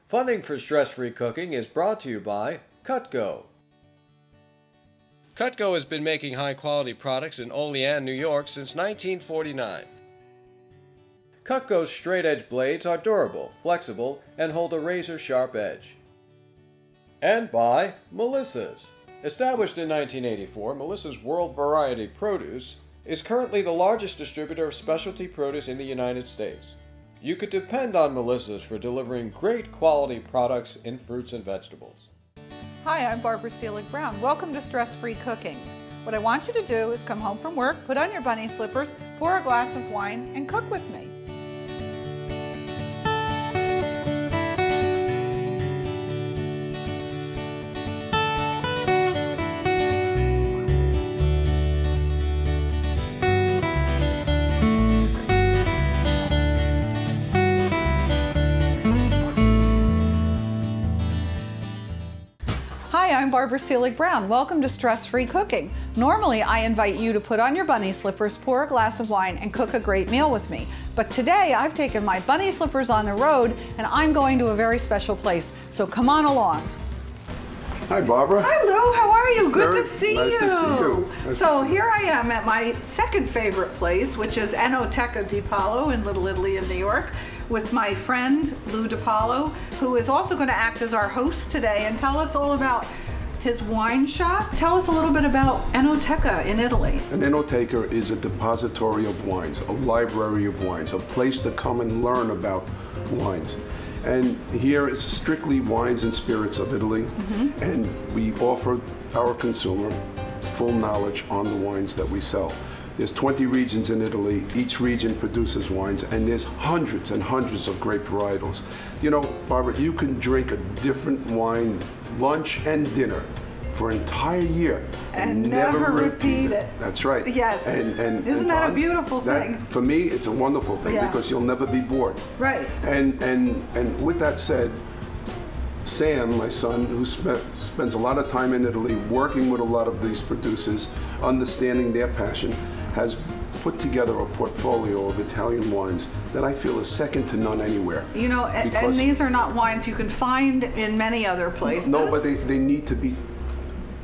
Funding for Stress-Free Cooking is brought to you by Cutco. Cutco has been making high-quality products in Olean, New York since 1949. Cutco's straight-edge blades are durable, flexible, and hold a razor-sharp edge. And by Melissa's. Established in 1984, Melissa's World Variety Produce is currently the largest distributor of specialty produce in the United States. You could depend on Melissa's for delivering great quality products in fruits and vegetables. Hi, I'm Barbara Seelig-Brown. Welcome to Stress-Free Cooking. What I want you to do is come home from work, put on your bunny slippers, pour a glass of wine, and cook with me. Hi, I'm Barbara Seelig-Brown. Welcome to Stress-Free Cooking. Normally, I invite you to put on your bunny slippers, pour a glass of wine, and cook a great meal with me. But today, I've taken my bunny slippers on the road, and I'm going to a very special place. So come on along. Hi, Barbara. Hi, Lou. How are you? Good Very to see nice you. to see you. So here I am at my second favorite place, which is Enoteca di Paolo in Little Italy in New York, with my friend Lou DiPaolo, who is also going to act as our host today and tell us all about his wine shop. Tell us a little bit about Enoteca in Italy. An Enoteca is a depository of wines, a library of wines, a place to come and learn about wines. And here is strictly wines and spirits of Italy, and we offer our consumer full knowledge on the wines that we sell. There's 20 regions in Italy. Each region produces wines, and there's hundreds and hundreds of grape varietals. You know, Barbara, you can drink a different wine, lunch and dinner, for an entire year And never repeat it. That's right. Yes. And isn't that a beautiful thing? For me, it's a wonderful thing, Yes. because you'll never be bored. Right. And with that said, Sam, my son, who spends a lot of time in Italy working with a lot of these producers, understanding their passion, has put together a portfolio of Italian wines that I feel is second to none anywhere. You know, and these are not wines you can find in many other places. No, but they need to be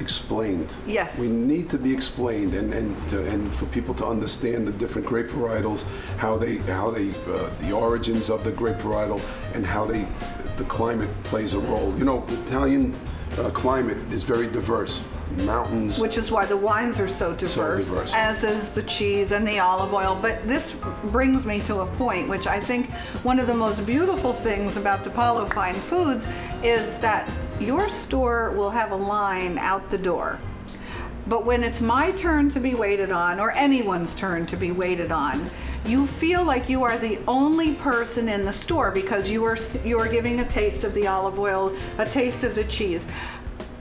explained. Yes. We need to be explained, and for people to understand the different grape varietals, the origins of the grape varietal, and how the climate plays a role. You know, the Italian climate is very diverse. Mountains. Which is why the wines are so diverse, as is the cheese and the olive oil. But this brings me to a point, which I think one of the most beautiful things about DiPaolo Fine Foods is that your store will have a line out the door. But when it's my turn to be waited on, or anyone's turn to be waited on, you feel like you are the only person in the store, because you are giving a taste of the olive oil, a taste of the cheese.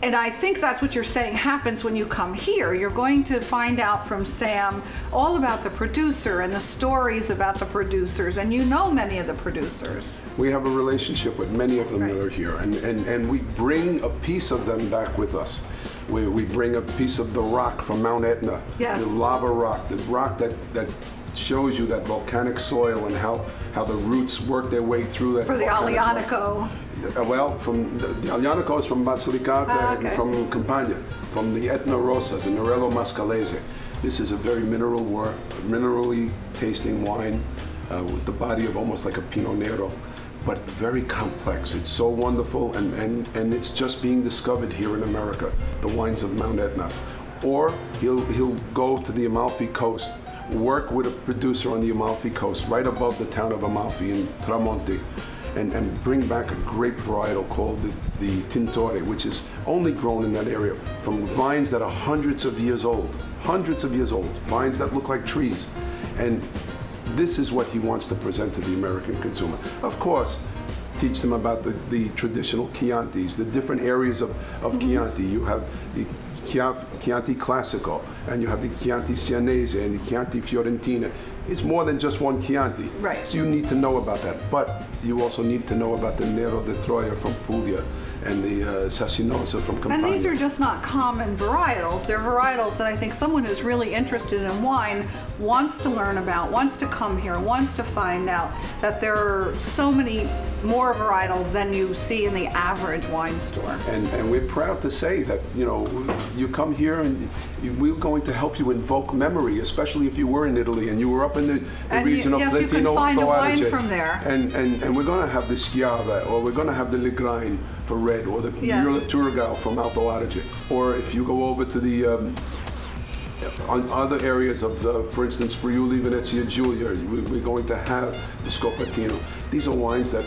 And I think that's what you're saying happens when you come here. You're going to find out from Sam all about the producer and the stories about the producers, and you know many of the producers. We have a relationship with many of them that are here, and we bring a piece of them back with us. We bring a piece of the rock from Mount Etna, Yes. the lava rock, the rock that shows you that volcanic soil and how the roots work their way through that. For the Aglianico. Well, the Aglianico is from Basilicata okay. and from Campania, from the Etna Rossa, the Nerello Mascalese. This is a very minerally tasting wine with the body of almost like a Pinot Nero, but very complex. It's so wonderful, and it's just being discovered here in America, the wines of Mount Etna. Or he'll go to the Amalfi Coast, work with a producer on the Amalfi Coast, right above the town of Amalfi in Tramonti, and bring back a grape varietal called the Tintore, which is only grown in that area, from vines that are hundreds of years old, vines that look like trees. And this is what he wants to present to the American consumer. Of course, teach them about the traditional Chiantis, the different areas of Chianti. You have the Chianti Classico, and you have the Chianti Sienese and the Chianti Fiorentina. It's more than just one Chianti. Right. So you need to know about that. But you also need to know about the Nero de Troia from Puglia and the Sasinosa from Campania. And these are just not common varietals. They're varietals that I think someone who's really interested in wine wants to learn about, wants to come here, wants to find out that there are so many more varietals than you see in the average wine store. And we're proud to say that, you know, you come here and we're going to help you invoke memory, especially if you were in Italy and you were up in the region of yes, you can find a wine from there. And we're going to have the Schiava, or we're going to have the Legrain for red, or the Turgal from Alto Adige. Or if you go over to the on other areas of, for instance, Friuli, Venezia Giulia, we're going to have the Scopertino. These are wines that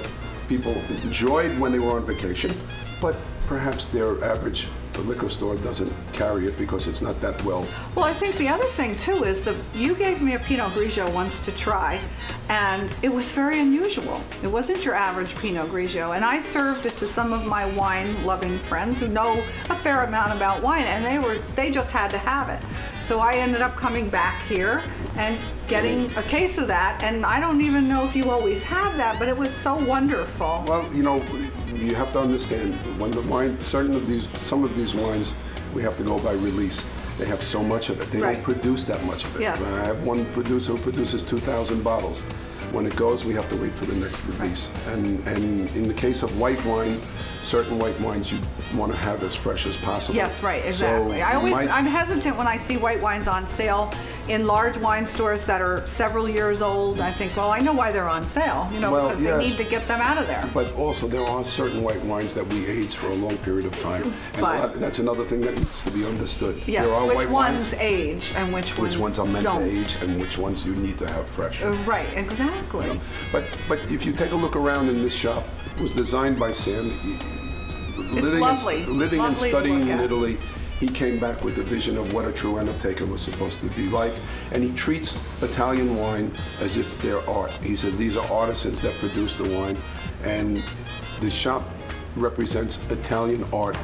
people enjoyed when they were on vacation, but perhaps their average liquor store doesn't carry it because it's not that well. Well, I think the other thing too is that you gave me a Pinot Grigio once to try, and it was very unusual. It wasn't your average Pinot Grigio, and I served it to some of my wine-loving friends who know a fair amount about wine, and they just had to have it. So I ended up coming back here and getting a case of that, and I don't even know if you always have that, but it was so wonderful. Well, you know, you have to understand, when the wine, some of these wines, we have to go by release. They have so much of it. They don't produce that much of it. Yes. I have one producer who produces 2,000 bottles. When it goes, we have to wait for the next release. And in the case of white wine, certain white wines you want to have as fresh as possible. Yes, right, exactly. So I'm hesitant when I see white wines on sale in large wine stores that are several years old. I think, well, I know why they're on sale, you know, because they need to get them out of there. But also there are certain white wines that we age for a long period of time. And that's another thing that needs to be understood. Yes, there are which ones age and which ones are meant don't. to age and which ones you need to have fresh. Right, exactly. You know? But if you take a look around in this shop, it was designed by Sam. Living and studying in Italy, he came back with a vision of what a true enoteca was supposed to be like, and he treats Italian wine as if they're art. He said these are artisans that produce the wine, and the shop represents Italian art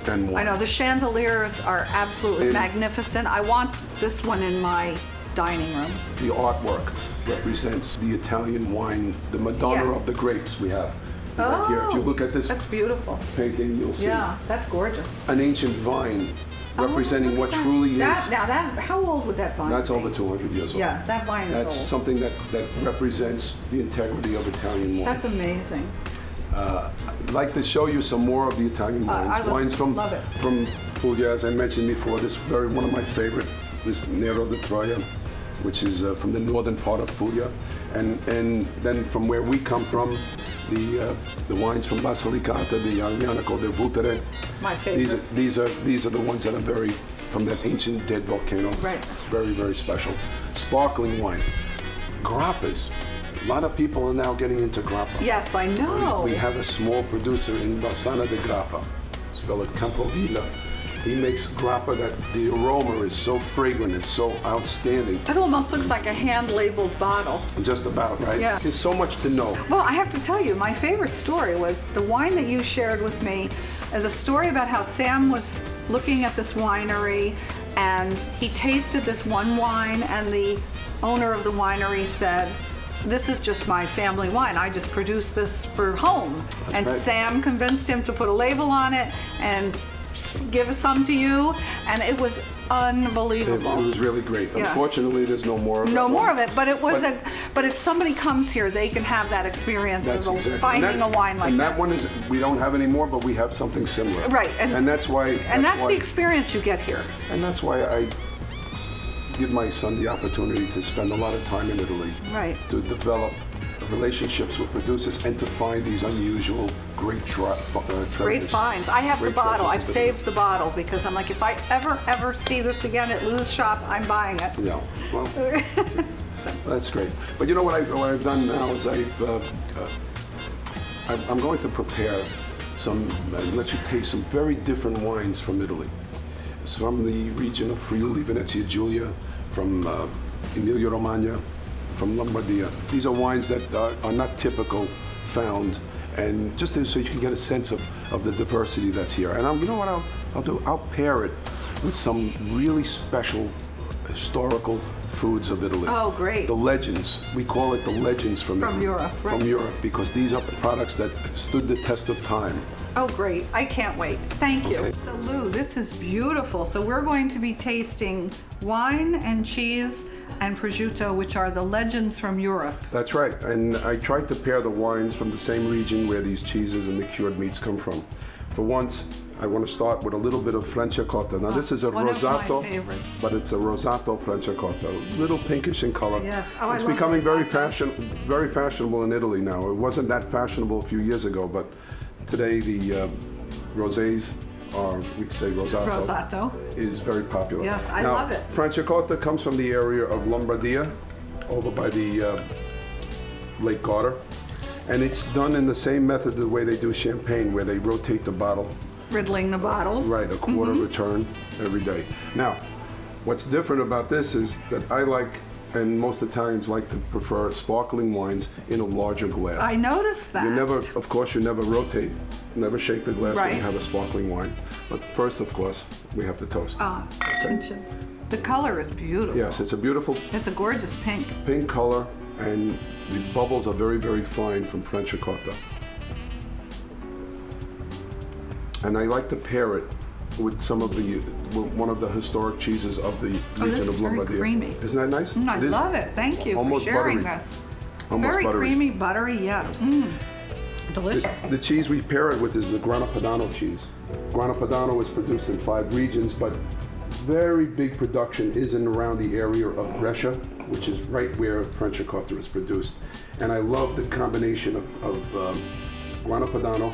and wine. I know, the chandeliers are absolutely magnificent. I want this one in my dining room. The artwork represents the Italian wine, the Madonna of the grapes we have. Right here. If you look at this that's beautiful painting, you'll see. Yeah, that's gorgeous. An ancient vine representing what truly is. How old would that vine be? That's over 200 years old. Yeah, that vine is old. That's something that represents the integrity of Italian wine. That's amazing. I'd like to show you some more of the Italian wines. Wines from Puglia, as I mentioned before. This is one of my favorite, this Nero di Troia, which is from the northern part of Puglia. And then from where we come from, the wines from Basilicata, the Aglianico, the Vutere. My favorite. These are the ones that are from that ancient dead volcano. Right. Very, very special. Sparkling wines. Grappas. A lot of people are now getting into grappa. Yes, I know. We have a small producer in Bassana de Grappa, spelled Campovilla. He makes grappa that the aroma is so fragrant, it's so outstanding. It almost looks like a hand-labeled bottle. Just about, right? Yeah. There's so much to know. Well, I have to tell you, my favorite story was the wine that you shared with me, as a story about how Sam was looking at this winery and he tasted this one wine and the owner of the winery said, "This is just my family wine. I just produce this for home." And Sam convinced him to put a label on it and give some to you, and it was unbelievable. It was really great. Yeah. Unfortunately, there's no more of it. No more of it, but it was but if somebody comes here, they can have that experience of finding a wine like that. And that one is, we don't have any more, but we have something similar. Right. And that's why. And that's the experience you get here. And that's why I give my son the opportunity to spend a lot of time in Italy. Right. To develop relationships with producers and to find these unusual, great treasures. Great finds. I have the bottle. I've saved the bottle because I'm like, if I ever see this again at Lou's shop, I'm buying it. Yeah. Well, that's great. But you know what I've done now is I'm going to prepare let you taste some very different wines from Italy. It's from the region of Friuli, Venezia Giulia, from Emilia-Romagna, from Lombardia. These are wines that are not typical found, and just so you can get a sense of the diversity that's here. And you know what I'll do? I'll pair it with some really special historical foods of Italy. Oh, great. The legends. We call it the legends from Italy. Europe, right. From Europe, because these are products that stood the test of time. Oh, great. I can't wait. Thank you. Okay. So, Lou, this is beautiful. So we're going to be tasting wine and cheese and prosciutto, which are the legends from Europe. That's right. And I tried to pair the wines from the same region where these cheeses and the cured meats come from. For once, I want to start with a little bit of Franciacorta. Now, this is a one rosato, of my favorites. but it's a rosato Franciacorta, a little pinkish in color. Yes. Oh, it's I love becoming very rosato. very fashionable in Italy now. It wasn't that fashionable a few years ago, but today the rosés are, we could say rosato, is very popular. Yes, I now, love it. Franciacorta comes from the area of Lombardia, over by the Lake Garda, and it's done in the same method the way they do champagne, where they rotate the bottle. Riddling the bottles. Right, a quarter return every day. Now, what's different about this is that I like, and most Italians like to prefer sparkling wines in a larger glass. I noticed that. You never, of course, you never rotate, never shake the glass when you Right. have a sparkling wine. But first, of course, we have to toast. Ah, attention. The color is beautiful. Yes, it's a beautiful It's a gorgeous pink. pink color, and the bubbles are very, very fine from Franciacorta. And I like to pair it with some of the, one of the historic cheeses of the region this of is very Lombardia. creamy. Isn't that nice? I It is love it. Thank you almost for sharing buttery. this. Almost Very buttery. creamy, buttery, yes. Delicious. The cheese we pair it with is the Grana Padano cheese. Grana Padano is produced in 5 regions, but very big production is in around the area of Brescia, which is right where Franciacorta is produced. And I love the combination of Grana Padano,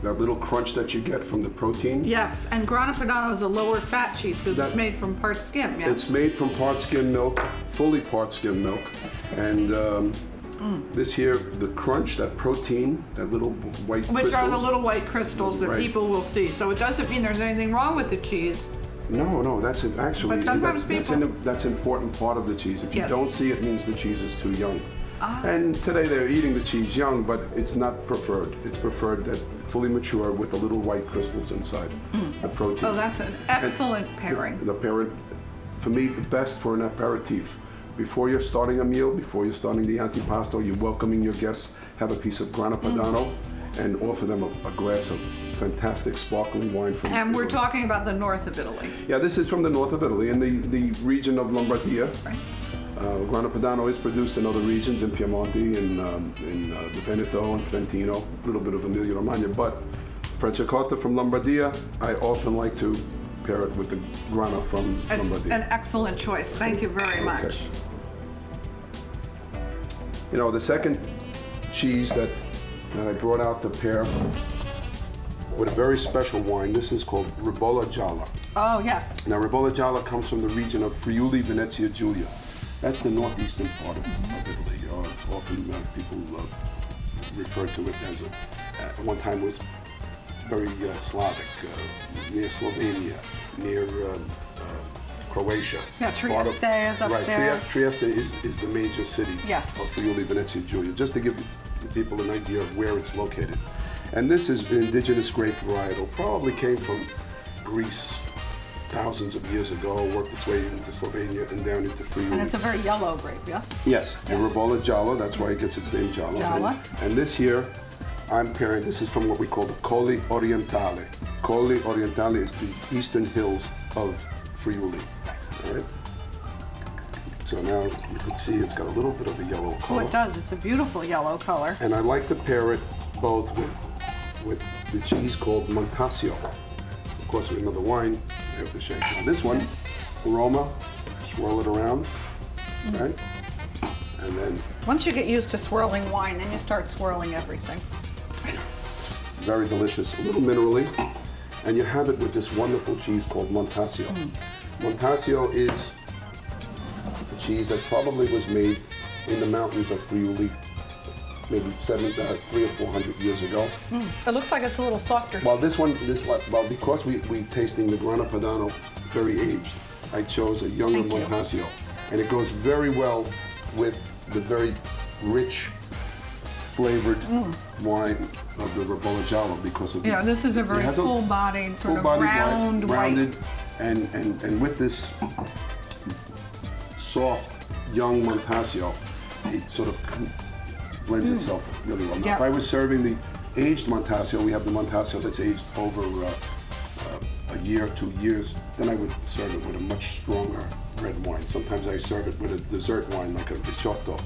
that little crunch that you get from the protein. Yes, and Grana Padano is a lower fat cheese because it's made from part skim, yes? It's made from part skim milk, fully part skim milk. And this here, the crunch, that protein, that little white crystals. Which are the little white crystals that Right. people will see. So it doesn't mean there's anything wrong with the cheese. No, that's actually, But sometimes that's an important part of the cheese. If you Yes. don't see it, it means the cheese is too young. Ah. And today they're eating the cheese young, but it's not preferred. It's preferred that fully mature with the little white crystals inside, the protein. Oh, that's an excellent pairing. The pairing, for me, the best for an aperitif. Before you're starting a meal, before you're starting the antipasto, you're welcoming your guests, have a piece of Grana Padano, and offer them a glass of fantastic sparkling wine from And we're Italy. talking about the north of Italy. Yeah, this is from the north of Italy, in the region of Lombardia. Right. Grana Padano is produced in other regions, in Piemonte, in the Veneto, and Trentino, a little bit of Emilia Romagna, but Franciacorta from Lombardia, I often like to pair it with the Grana from It's Lombardia. an excellent choice. Thank you very much. You know, the second cheese that I brought out to pair with a very special wine, this is called Ribolla Gialla. Oh, yes. Now, Ribolla Gialla comes from the region of Friuli, Venezia Giulia. That's the northeastern part of Italy. Often people refer to it as at one time was very Slavic, near Slovenia, near Croatia. Yeah, Trieste is up there. Trieste is the major city Yes. of Friuli, Venezia Giulia, just to give people an idea of where it's located. And this is an indigenous grape varietal, probably came from Greece thousands of years ago, worked its way into Slovenia and down into Friuli. And it's a very yellow grape, yes? Yes, the Ribolla Gialla, that's why it gets its name Gialla. Gialla. And this here, I'm pairing, this is from what we call the Colli Orientale. Colli Orientale is the eastern hills of Friuli. All right? So now you can see it's got a little bit of a yellow Oh, color. it does. It's a beautiful yellow color. And I like to pair it both with the cheese called Montasio. Of course, with another wine, we have the champagne. This one, aroma, swirl it around, right? And then Once you get used to swirling wine, then you start swirling everything. very delicious, a little minerally, and you have it with this wonderful cheese called Montasio. Montasio is a cheese that probably was made in the mountains of Friuli, maybe 300 or 400 years ago. It looks like it's a little softer. Well, because we tasting the Grana Padano very aged, I chose a younger Thank you. Montasio, and it goes very well with the very rich, flavored wine of the Ribolla Gialla because of Yeah, this is a it very has full-bodied, sort of full-bodied wine, round, rounded, white. And with this soft, young Montasio, it sort of blends itself really well. Now, Yes. if I was serving the aged Montasio, we have the Montasio that's aged over a year, 2 years, then I would serve it with a much stronger red wine. Sometimes I serve it with a dessert wine like a Ricciotto.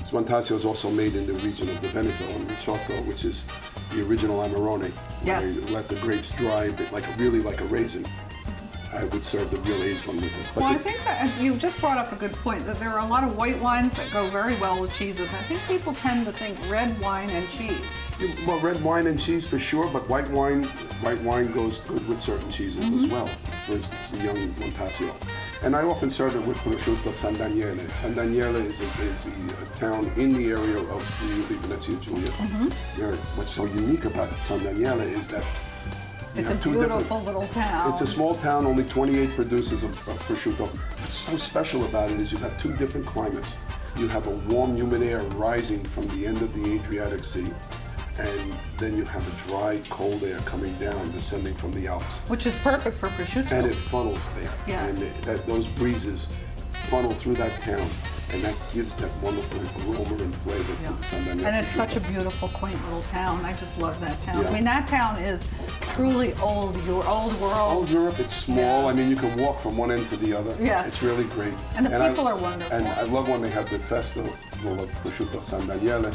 This Montasio is also made in the region of the Veneto and Ricciotto, which is the original Amarone. Yes. Where they let the grapes dry, but really like a raisin. I would serve the real aged one with this. But Well, I think that you just brought up a good point, that there are a lot of white wines that go very well with cheeses. I think people tend to think red wine and cheese. Well, red wine and cheese for sure, but white wine goes good with certain cheeses as well. For instance, the young Montasio. And I often serve it with prosciutto San Daniele. San Daniele is a town in the area of Friuli, Venezia Giulia. What's so unique about San Daniele is that It's a beautiful little town. It's a small town, only 28 producers of prosciutto. What's so special about it is you've got two different climates. You have a warm, humid air rising from the end of the Adriatic Sea, and then you have a dry, cold air coming down, descending from the Alps. Which is perfect for prosciutto. And it funnels there. Yes. And those breezes funnel through that town, and that gives that wonderful aroma and flavor to the San Daniele. And it's such a beautiful, quaint little town. I just love that town. Yeah. I mean, that town is truly old world. Old Europe, it's small. Yeah. I mean, you can walk from one end to the other. Yes. It's really great. And the people are wonderful. And I love when they have the festival of prosciutto San Daniele.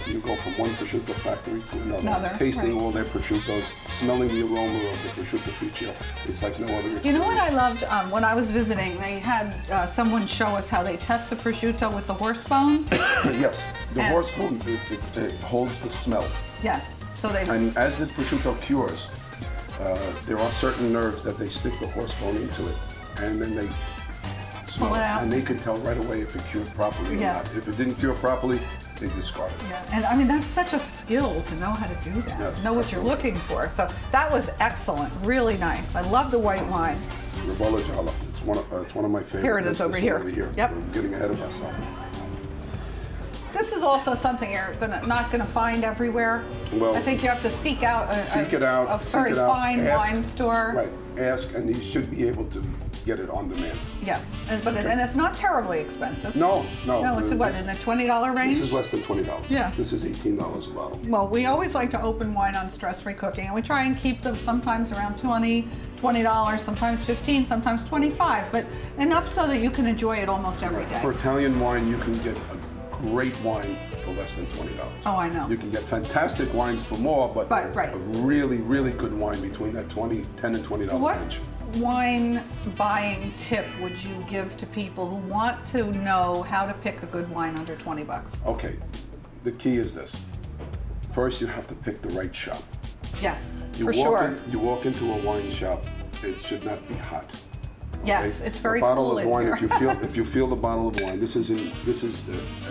You go from one prosciutto factory to another, tasting all their prosciuttos, smelling the aroma of the prosciutto ficcio. It's like no other experience. You know what I loved when I was visiting? They had someone show us how they test the prosciutto with the horse bone. Yes, the horse bone it holds the smell. Yes, so they. And as the prosciutto cures, there are certain nerves that they stick the horse bone into it, and then they smell Pull it out. and they can tell right away if it cured properly or Yes. not. If it didn't cure properly, they discard it. Yeah, and I mean, that's such a skill to know how to do that, Yes, know what you're looking for. So that was excellent, really nice. I love the white wine. Ribolla Gialla. It's one of my favorites. Here it is over here. Yep. We're getting ahead of ourselves. This is also something you're not gonna find everywhere. Well, I think you have to seek out a very fine wine store. Right. Ask, and you should be able to get it on demand. Yes, and it's not terribly expensive. No. No, it's what, in the $20 range? This is less than $20. Yeah. This is $18 a bottle. Well, we always like to open wine on stress-free cooking, and we try and keep them sometimes around $20, sometimes $15, sometimes $25, but enough so that you can enjoy it almost every day. For Italian wine, you can get a great wine for less than $20. Oh, I know. You can get fantastic wines for more, but right. a really, really good wine between that $10 and $20 What range. wine buying tip would you give to people who want to know how to pick a good wine under 20 bucks? Okay, the key is this. First, you have to pick the right shop. Yes, You walk into a wine shop, it should not be hot. Yes, it's very cool. A bottle cool of in wine, here. if you feel the bottle of wine, this is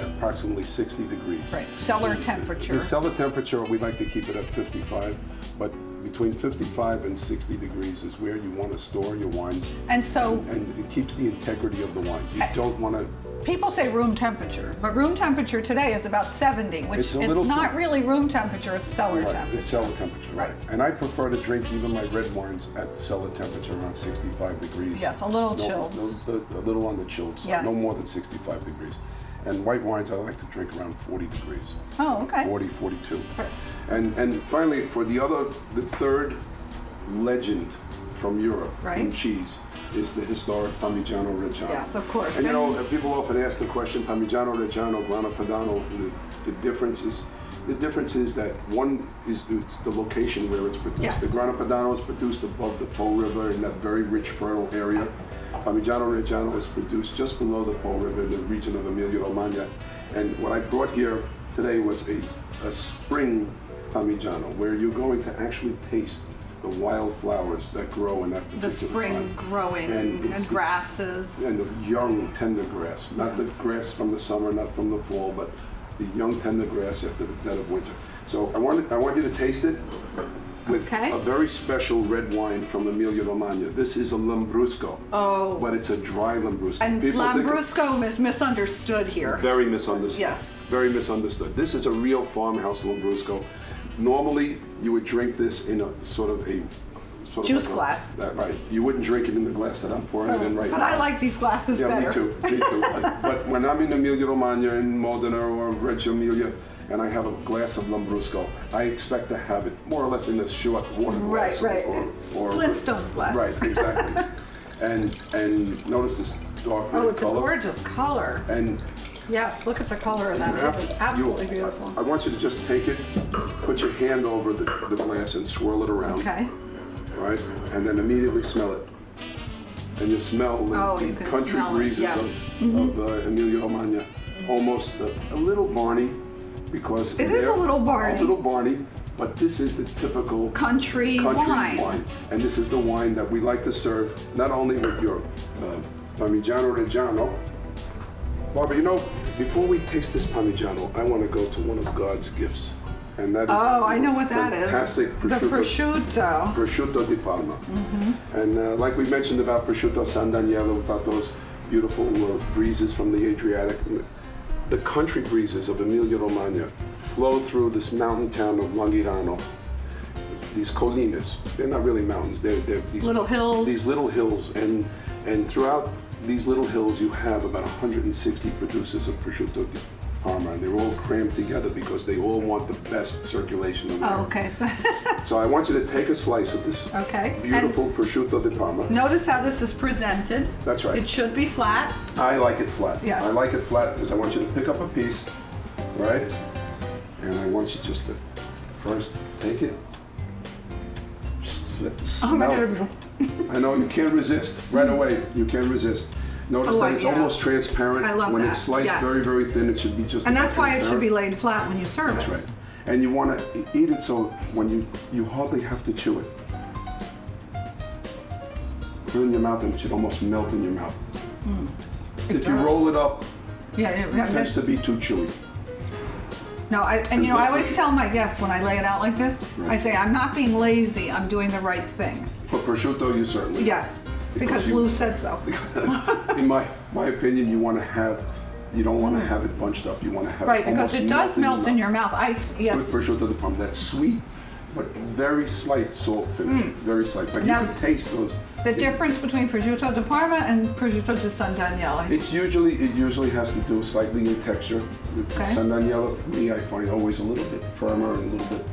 approximately 60 degrees. Right, cellar temperature. The cellar temperature, we like to keep it at 55, but between 55 and 60 degrees is where you want to store your wines. And so, and it keeps the integrity of the wine. You don't want to. People say room temperature, but room temperature today is about 70, which It's not really room temperature, it's cellar temperature. It's cellar temperature, right. And I prefer to drink even my red wines at cellar temperature around 65 degrees. Yes, a little chilled. A little on the chilled side, Yes. no more than 65 degrees. And white wines, I like to drink around 40 degrees. Oh, okay. 40, 42. Right. And finally, for the third legend from Europe in cheese is the historic Parmigiano Reggiano. Yes, of course. And you know, people often ask the question, Parmigiano Reggiano, Grana Padano, the difference is that one is it's the location where it's produced. Yes. The Grana Padano is produced above the Po River in that very rich, fertile area. Parmigiano Reggiano is produced just below the Po River in the region of Emilia-Romagna. And what I brought here today was a spring Parmigiano, where you're going to actually taste the wildflowers that grow in that particular The spring time. growing and grasses. And the young tender grass, not the grass from the summer, not from the fall, but the young tender grass after the dead of winter. So I want you to taste it with a very special red wine from Emilia-Romagna. This is a Lambrusco. Oh. But it's a dry Lambrusco. And Lambrusco is misunderstood here. Very misunderstood. Yes. Very misunderstood. This is a real farmhouse Lambrusco. Normally, you would drink this in a sort of a sort of juice like glass. Right. You wouldn't drink it in the glass that I'm pouring it in right now. But I like these glasses better. Yeah, me too. Me too. But when I'm in Emilia-Romagna, in Modena or Reggio Emilia, and I have a glass of Lambrusco, I expect to have it more or less in a short water glass. Right. Or Flintstones glass. Right, exactly. and notice this dark red Oh, it's color. a gorgeous color. And yes, look at the color of that. It is absolutely beautiful. I want you to just take it, put your hand over the glass and swirl it around. Okay. Right? And then immediately smell it. And you smell the country breezes of Emilia-Romagna. Almost a little Barney, because it is a little Barney. A little Barney, but this is the typical country wine. And this is the wine that we like to serve not only with your Parmigiano Reggiano. Barbara, you know, before we taste this Parmigiano, I want to go to one of God's gifts. And that is I know what that is. Fantastic prosciutto. The prosciutto. Prosciutto di Parma. And like we mentioned about prosciutto San Daniele, about those beautiful breezes from the Adriatic, the country breezes of Emilia-Romagna flow through this mountain town of Langhirano. These collinas, they're not really mountains, they're these little hills. These little hills, and throughout these little hills you have about 160 producers of prosciutto di Parma, and they're all crammed together because they all want the best circulation of air. Oh, okay. So I want you to take a slice of this beautiful prosciutto di Parma. Notice how this is presented. That's right. It should be flat. I like it flat. Yes. I like it flat because I want you to pick up a piece, right? And I want you just to first take it. Just let the smell. I know you can't resist. Right away, you can't resist. Notice that it's almost transparent. I love when that. it's sliced very, very thin, it should be just. And that's why it should be laid flat when you serve That's it. right. And you want to eat it so when you hardly have to chew it. Put it in your mouth and it should almost melt in your mouth. If you roll it up, it tends to be too chewy. No, I always tell my guests when I lay it out like this, I say, I'm not being lazy, I'm doing the right thing. For prosciutto, you certainly. Yes, because Lou said so. In my opinion, you don't want to have it bunched up. You want to have it because it does melt in your mouth. With prosciutto di Parma, that's sweet, but very slight salt finish. Very slight, but now, you can taste those. The difference between prosciutto di Parma and prosciutto di San Daniele. It usually has to do slightly in texture. San Daniele, for me, I find always a little bit firmer and a little bit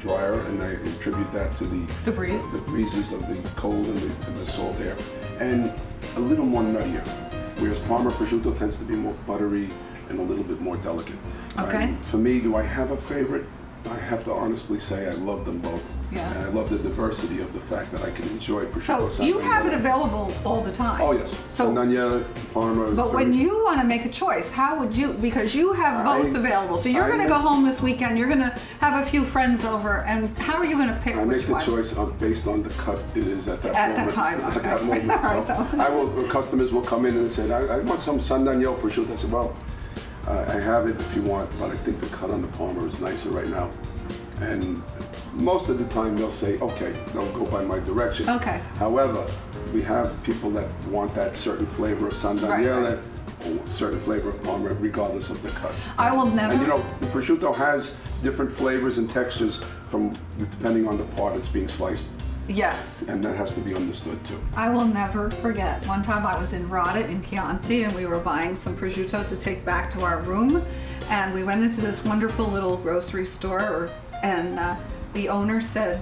drier, and I attribute that to the breezes of the cold and the salt air, and a little more nuttier. Whereas Parma prosciutto tends to be more buttery and a little bit more delicate. For me, do I have a favorite? I have to honestly say I love them both. Yeah. And I love the diversity of the fact that I can enjoy prosciutto. So you have it available all the time? Oh yes. So San Daniele, Parma. But when you want to make a choice, how would you, because you have both available. So you're going to go home this weekend, you're going to have a few friends over, and how are you going to pick which one? I make the choice based on the cut it is at that moment. At that time, At that moment. So customers will come in and say, I want some San Daniele prosciutto. I said, well, I have it if you want, but I think the cut on the Parma is nicer right now. And most of the time they'll say, okay, they'll go by my direction. Okay. However, we have people that want that certain flavor of San Daniele, or certain flavor of Parma, regardless of the cut. I will never. And the prosciutto has different flavors and textures depending on the part it's being sliced. Yes. And that has to be understood too. I will never forget. One time I was in Rada in Chianti and we were buying some prosciutto to take back to our room. And we went into this wonderful little grocery store and the owner said,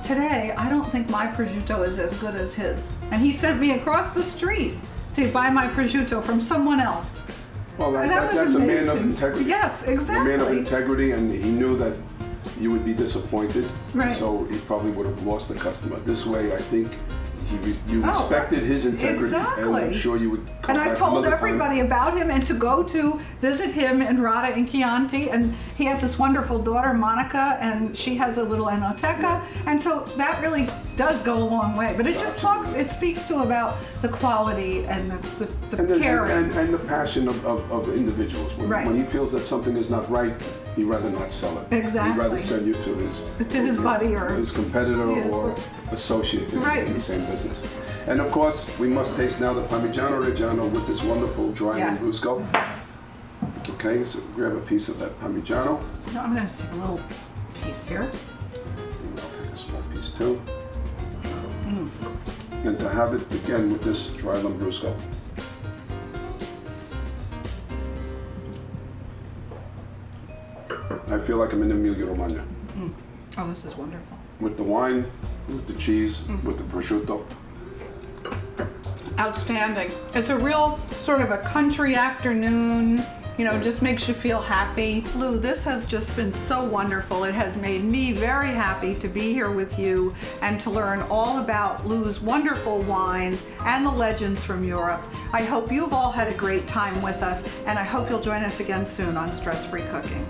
today I don't think my prosciutto is as good as his. And he sent me across the street to buy my prosciutto from someone else. Well, that's a man of integrity. Yes, exactly. A man of integrity, and he knew that you would be disappointed. Right. So he probably would have lost the customer. This way, I think you respected his integrity. Exactly. And I'm sure you would come back. And I told everybody about him and to go to visit him in Rada in Chianti. And he has this wonderful daughter, Monica, and she has a little enoteca. Yeah. And so that really does go a long way. But it just it speaks to about the quality and the caring. And the passion of individuals. When he feels that something is not right, he'd rather not sell it. Exactly. He'd rather send you to his buddy or his competitor or associate in the same business. And of course, we must taste now the Parmigiano Reggiano with this wonderful dry Lambrusco. Okay, so grab a piece of that Parmigiano. I'm going to take a little piece here. And I'll take a small piece too. And to have it again with this dry lambrusco. I feel like I'm in Emilia Romagna. Oh, this is wonderful. With the wine, with the cheese, with the prosciutto. Outstanding. It's a real sort of a country afternoon, you know, just makes you feel happy. Lou, this has just been so wonderful. It has made me very happy to be here with you and to learn all about Lou's wonderful wines and the legends from Europe. I hope you've all had a great time with us, and I hope you'll join us again soon on Stress Free Cooking.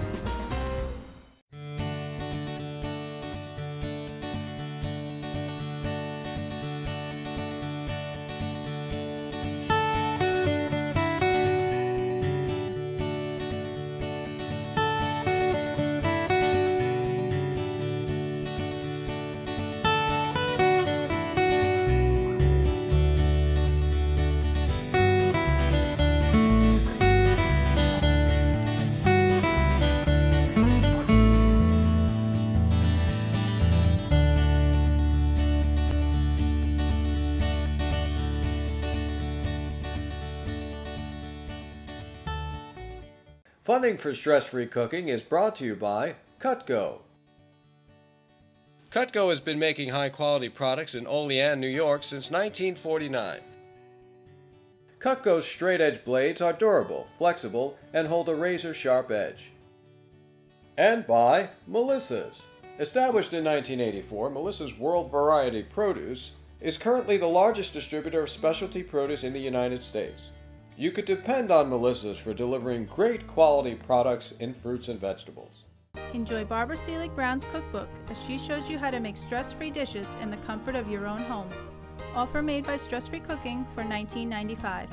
Funding for Stress-Free Cooking is brought to you by Cutco. Cutco has been making high-quality products in Olean, New York since 1949. Cutco's straight-edge blades are durable, flexible, and hold a razor-sharp edge. And by Melissa's. Established in 1984, Melissa's World Variety Produce is currently the largest distributor of specialty produce in the United States. You could depend on Melissa's for delivering great quality products in fruits and vegetables. Enjoy Barbara Seelig-Brown's cookbook as she shows you how to make stress-free dishes in the comfort of your own home. Offer made by Stress Free Cooking for $19.95.